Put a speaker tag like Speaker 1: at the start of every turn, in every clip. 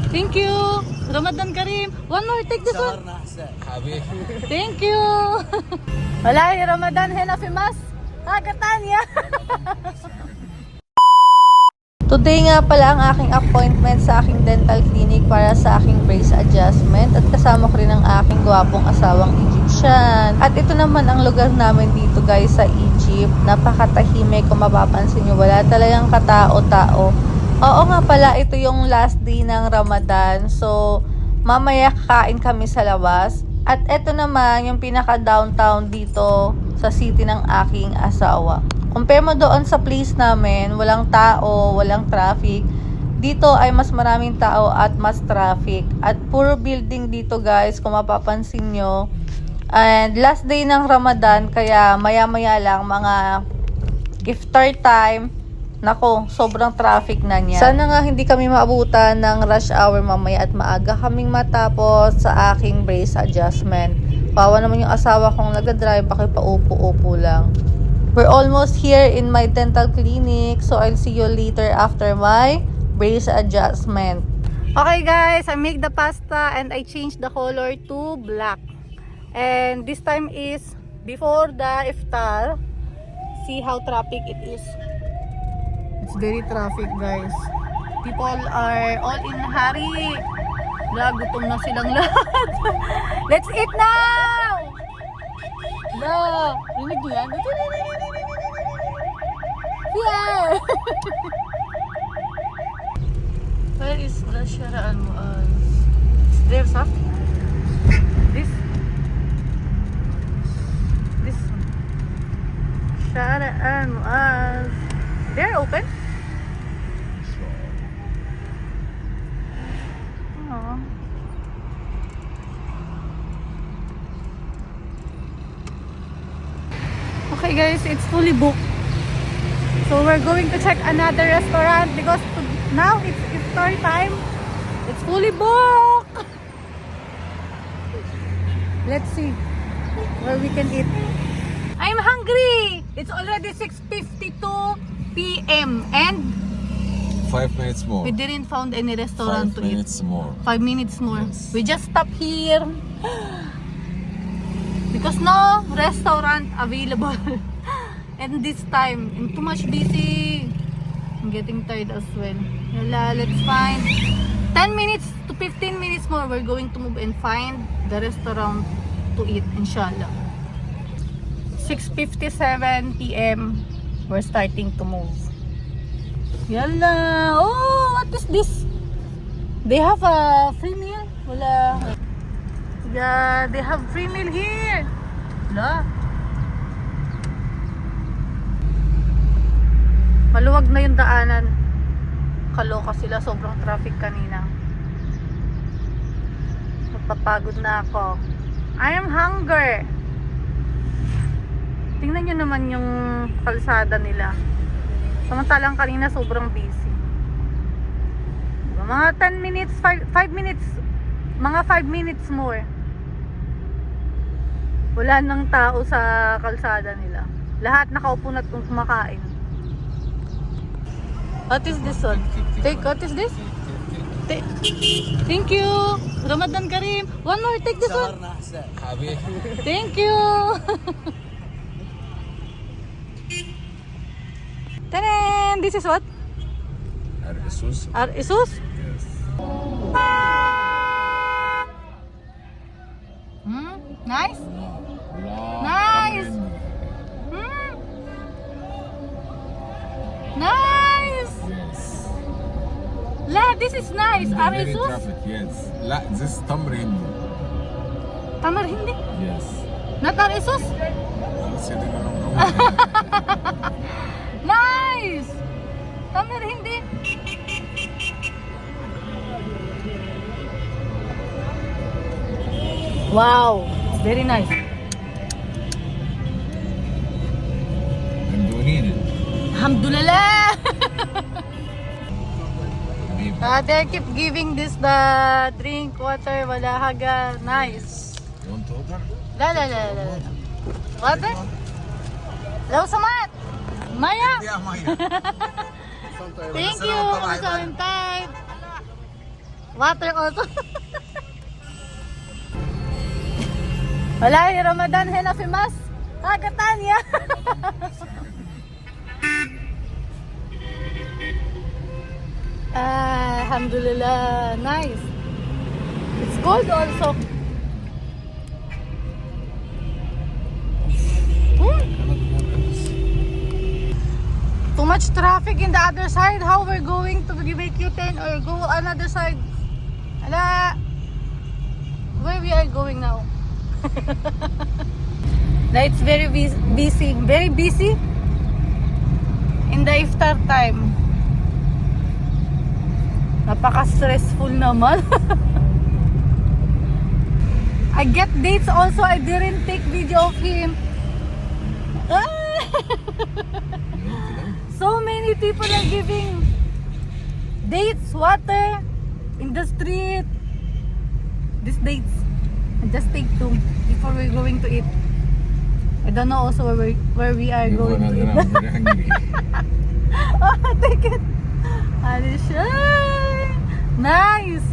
Speaker 1: Thank you. Ramadan Karim. One more, take this one. Thank you. Wala, Ramadan hena fimas. Katanya. Today nga pala ang aking appointment sa aking dental clinic para sa aking brace adjustment at kasama ko rin ang aking gwapong asawang Egyptian. At ito naman ang lugar namin dito guys sa Egypt. Napakatahimik kung mapapansin nyo. Wala talagang katao-tao. Oo nga pala, ito yung last day ng Ramadan. So, mamaya kakain kami sa labas. At ito naman yung pinaka-downtown dito sa city ng aking asawa. Compare mo doon sa place namin, walang tao, walang traffic. Dito ay mas maraming tao at mas traffic. At puro building dito guys, kung mapapansin nyo. And last day ng Ramadan, kaya maya-maya lang mga iftar time. Nako, sobrang traffic na niya. Sana nga hindi kami maabutan ng rush hour mamaya at maaga kaming matapos sa aking brace adjustment. Pawa naman yung asawa kong nag-drive, pakipaupo-upo lang. We're almost here in my dental clinic, so I'll see you later after my brace adjustment. Okay guys, I make the pasta and I change the color to black. And this time is before the iftar. See how traffic it is. It's very traffic guys. People are all in hurry. Gutom na silang lahat. Let's eat now! Rinig niyo yan? Yeah! Where is the Shara'an Mu'az? There, sir? This? This one. Shara'an Mu'az. They're open? Aww. Okay guys, it's fully booked. So we're going to check another restaurant because now it's iftar time. It's fully booked. Let's see where we can eat. I'm hungry. It's already 6:52 p.m. and
Speaker 2: 5 minutes more.
Speaker 1: we didn't found any restaurant
Speaker 2: 5
Speaker 1: to eat.
Speaker 2: minutes more.
Speaker 1: 5 minutes more.
Speaker 2: Yes.
Speaker 1: We just stop here because no restaurant available. And this time, I'm too much busy. I'm getting tired as well. Yala, let's find 10 minutes to 15 minutes more. We're going to move and find the restaurant to eat, inshallah. 6:57 p.m. We're starting to move. Yala! Oh, what is this? They have a free meal? Wala. Yeah, they have free meal here. Wala. Maluwag na yung daanan. Kaloka sila, sobrang traffic kanina. Napapagod na ako. I am hungry. Tingnan nyo naman yung kalsada nila. Samantalang kanina sobrang busy. Mga 10 minutes, 5 minutes, mga 5 minutes more. Wala nang tao sa kalsada nila. Lahat nakaupo na kumakain. What is this one? Take, what is this? Thank you. Ramadan Karim. One more, take this one. Thank you. Tanan! This is what?
Speaker 2: Isus.
Speaker 1: Isus?
Speaker 2: Yes.
Speaker 1: Nice? Nice! Nice!
Speaker 2: Yes.
Speaker 1: La, this is nice.
Speaker 2: Very
Speaker 1: Isus?
Speaker 2: traffic, yes. La, this is Tamr Hindi.
Speaker 1: Tamar hindi?
Speaker 2: Yes.
Speaker 1: Not Isus?
Speaker 2: I'm sitting along the way.
Speaker 1: Nice! Tamar hindi? Wow! It's very nice.
Speaker 2: And do need it.
Speaker 1: Alhamdulillah!
Speaker 2: Maybe.
Speaker 1: They keep giving this the drink, water, wala haga. Nice.
Speaker 2: You want water?
Speaker 1: La la la la. Water? Law samat! Maya!
Speaker 2: Yeah, Maya.
Speaker 1: Thank you! Time. Water also. Wala, yung Ramadan hena fimas. Katanya. Alhamdulillah, nice. It's cold also. Too much traffic in the other side. How we're going to make U-turn or go another side? Ala, where we are going now? Now it's very busy. Very busy in the iftar time. Napaka-stressful naman. I get dates also. I didn't take video of him. So many people are giving dates, water in the street. These dates. I just take 2 before we're going to eat. I don't know also where we are going to eat.
Speaker 2: I'm very hungry.
Speaker 1: Oh, take it. Alishay. Nice.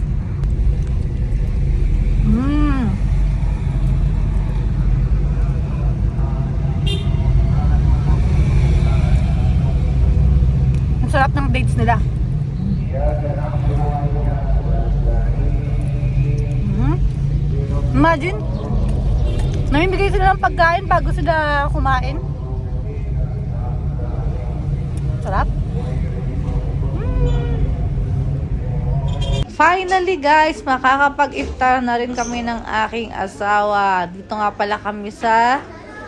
Speaker 1: Ang sarap ng dates nila. Imagine, namimigay sila ng pagkain bago sila kumain. Sarap. Finally guys, makakapag-iftar na rin kami ng aking asawa. Dito nga pala kami sa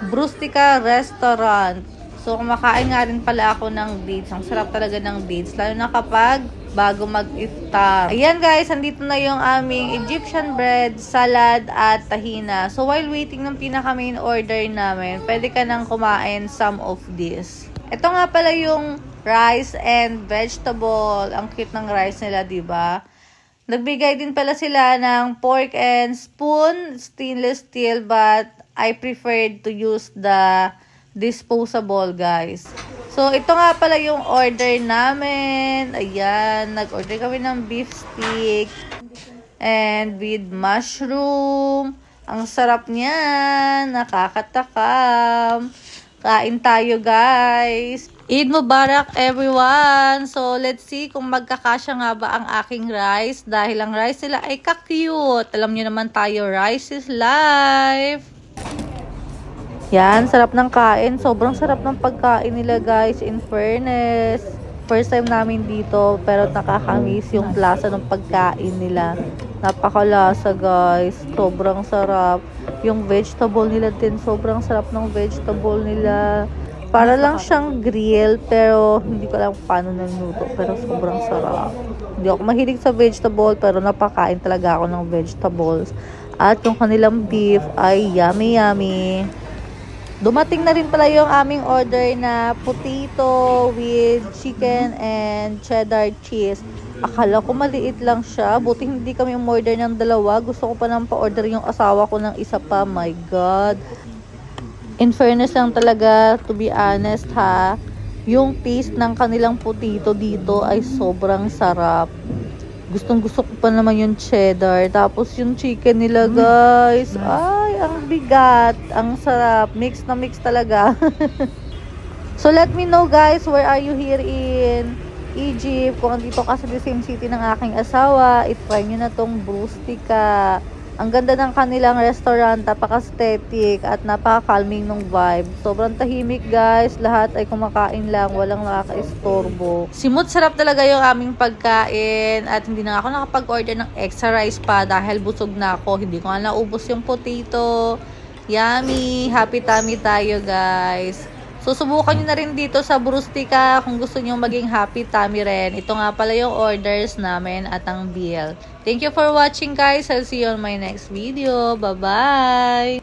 Speaker 1: Brustica Restaurant. So kumakain nga rin pala ako ng dates. Ang sarap talaga ng dates, lalo na kapag bago mag-iftar. Ayan guys, andito na yung aming Egyptian bread, salad at tahina. So while waiting ng pinaka main order namin, pwede ka nang kumain some of this. Ito nga pala yung rice and vegetable. Ang cute ng rice nila, diba? Nagbigay din pala sila ng pork and spoon, stainless steel, but I preferred to use the disposable, guys. So, ito nga pala yung order namin. Ayan, nag-order kami ng beef stick and with mushroom. Ang sarap niyan, nakakatakam. Kain tayo, guys. Eid Mubarak, everyone! So, let's see kung magkakasya nga ba ang aking rice. Dahil ang rice nila ay ka-cute. Alam nyo naman tayo, rice is life. Yan, sarap ng kain. Sobrang sarap ng pagkain nila, guys. In fairness, first time namin dito, pero nakakamiss yung lasa ng pagkain nila. Napakalasa, guys. Sobrang sarap. Yung vegetable nila din, sobrang sarap ng vegetable nila. Para lang siyang grill, pero hindi ko alam paano naluto. Pero sobrang sarap. Hindi ako mahilig sa vegetable, pero napakain talaga ako ng vegetables. At yung kanilang beef ay yummy, yummy. Dumating na rin pala yung aming order na potato with chicken and cheddar cheese. Akala ko maliit lang siya. Buti hindi kami umorder ng 2. Gusto ko pa nang pa-order yung asawa ko ng isa pa. My God. In fairness lang talaga, to be honest ha, yung taste ng kanilang potato dito ay sobrang sarap. Gustong gusto ko pa naman yung cheddar. Tapos yung chicken nila, guys. Ay, ang bigat. Ang sarap. Mix na mix talaga. So, let me know, guys, where are you here in Egypt? Kung andito ka sa the same city ng aking asawa, itry nyo na tong Brustica. Ang ganda ng kanilang restaurant, napaka-aesthetic at napaka-calming ng vibe. Sobrang tahimik, guys. Lahat ay kumakain lang, walang nakaka-istorbo. Simut sarap talaga yung aming pagkain at hindi na ako nakapag-order ng extra rice pa dahil busog na ako. Hindi ko nga naubos yung potato. Yummy! Happy tummy tayo, guys. So, subukan nyo na rin dito sa Brustica kung gusto nyo maging happy tummy rin. Ito nga pala yung orders namin at ang bill. Thank you for watching, guys. I'll see you on my next video. Bye-bye!